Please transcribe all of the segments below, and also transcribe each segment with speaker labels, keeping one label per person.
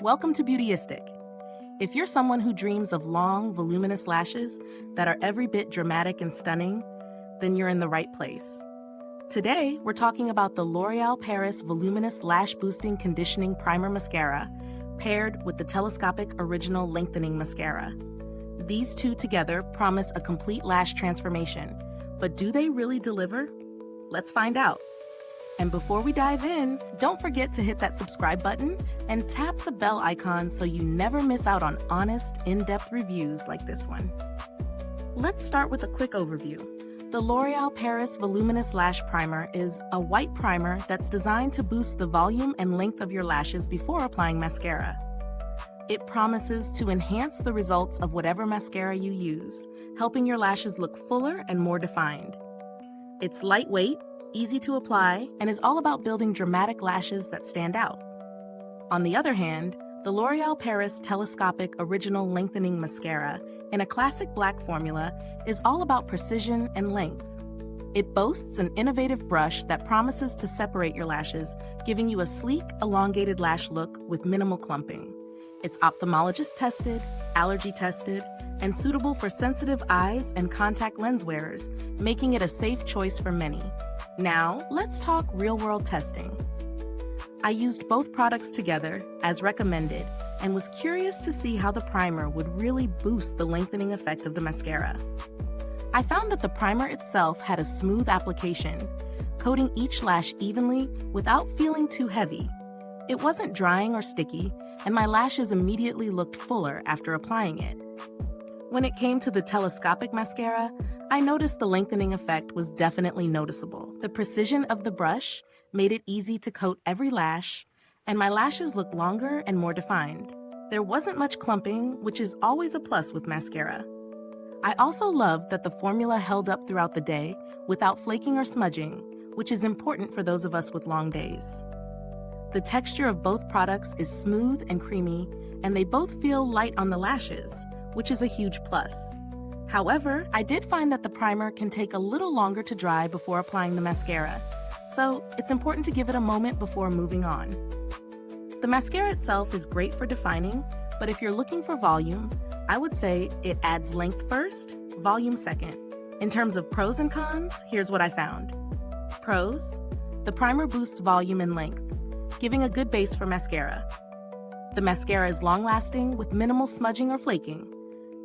Speaker 1: Welcome to Beautyistic. If you're someone who dreams of long, voluminous lashes that are every bit dramatic and stunning, then you're in the right place. Today, we're talking about the L'Oreal Paris Voluminous Lash Boosting Conditioning Primer Mascara, paired with the Telescopic Original Lengthening Mascara. These two together promise a complete lash transformation, but do they really deliver? Let's find out. And before we dive in, don't forget to hit that subscribe button and tap the bell icon so you never miss out on honest, in-depth reviews like this one. Let's start with a quick overview. The L'Oreal Paris Voluminous Lash Primer is a white primer that's designed to boost the volume and length of your lashes before applying mascara. It promises to enhance the results of whatever mascara you use, helping your lashes look fuller and more defined. It's lightweight, easy to apply, and is all about building dramatic lashes that stand out. On the other hand, the L'Oreal Paris Telescopic Original Lengthening Mascara, in a classic black formula, is all about precision and length. It boasts an innovative brush that promises to separate your lashes, giving you a sleek, elongated lash look with minimal clumping. It's ophthalmologist tested, allergy tested, and suitable for sensitive eyes and contact lens wearers, making it a safe choice for many. Now, let's talk real-world testing. I used both products together, as recommended, and was curious to see how the primer would really boost the lengthening effect of the mascara. I found that the primer itself had a smooth application, coating each lash evenly without feeling too heavy. It wasn't drying or sticky, and my lashes immediately looked fuller after applying it. When it came to the telescopic mascara, I noticed the lengthening effect was definitely noticeable. The precision of the brush made it easy to coat every lash, and my lashes looked longer and more defined. There wasn't much clumping, which is always a plus with mascara. I also loved that the formula held up throughout the day without flaking or smudging, which is important for those of us with long days. The texture of both products is smooth and creamy, and they both feel light on the lashes, which is a huge plus. However, I did find that the primer can take a little longer to dry before applying the mascara, so it's important to give it a moment before moving on. The mascara itself is great for defining, but if you're looking for volume, I would say it adds length first, volume second. In terms of pros and cons, here's what I found. Pros: the primer boosts volume and length, giving a good base for mascara. The mascara is long-lasting with minimal smudging or flaking.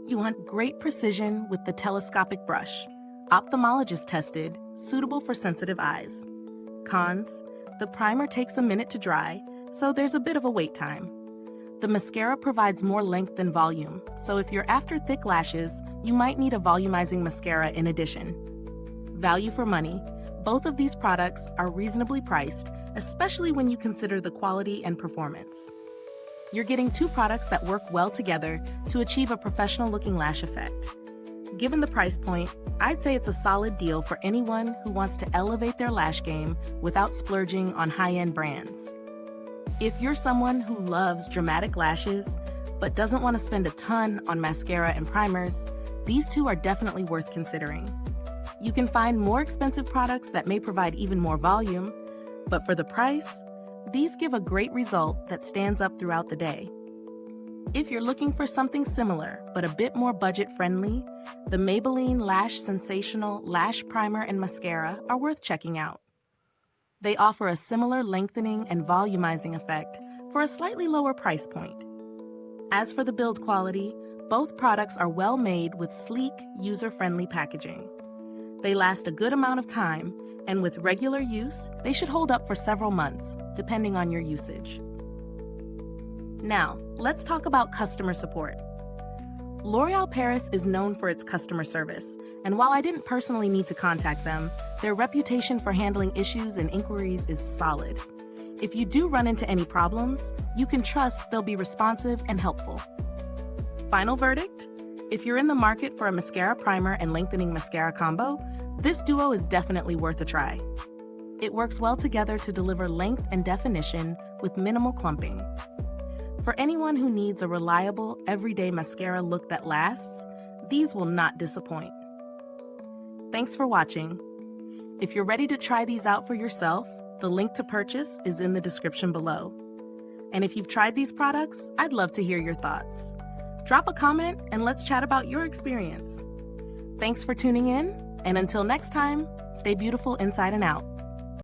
Speaker 1: You want great precision with the telescopic brush, ophthalmologist tested, suitable for sensitive eyes. Cons: the primer takes a minute to dry, so there's a bit of a wait time. The mascara provides more length than volume, so if you're after thick lashes, you might need a volumizing mascara in addition. Value for money: both of these products are reasonably priced, especially when you consider the quality and performance. You're getting two products that work well together to achieve a professional-looking lash effect. Given the price point, I'd say it's a solid deal for anyone who wants to elevate their lash game without splurging on high-end brands. If you're someone who loves dramatic lashes but doesn't want to spend a ton on mascara and primers, these two are definitely worth considering. You can find more expensive products that may provide even more volume, but for the price, these give a great result that stands up throughout the day. If you're looking for something similar but a bit more budget-friendly, the Maybelline Lash Sensational Lash Primer and Mascara are worth checking out. They offer a similar lengthening and volumizing effect for a slightly lower price point. As for the build quality, both products are well made with sleek, user-friendly packaging. They last a good amount of time, and with regular use, they should hold up for several months, depending on your usage. Now, let's talk about customer support. L'Oreal Paris is known for its customer service, and while I didn't personally need to contact them, their reputation for handling issues and inquiries is solid. If you do run into any problems, you can trust they'll be responsive and helpful. Final verdict: if you're in the market for a mascara primer and lengthening mascara combo, this duo is definitely worth a try. It works well together to deliver length and definition with minimal clumping. For anyone who needs a reliable, everyday mascara look that lasts, these will not disappoint. Thanks for watching. If you're ready to try these out for yourself, the link to purchase is in the description below. And if you've tried these products, I'd love to hear your thoughts. Drop a comment and let's chat about your experience. Thanks for tuning in, and until next time, stay beautiful inside and out.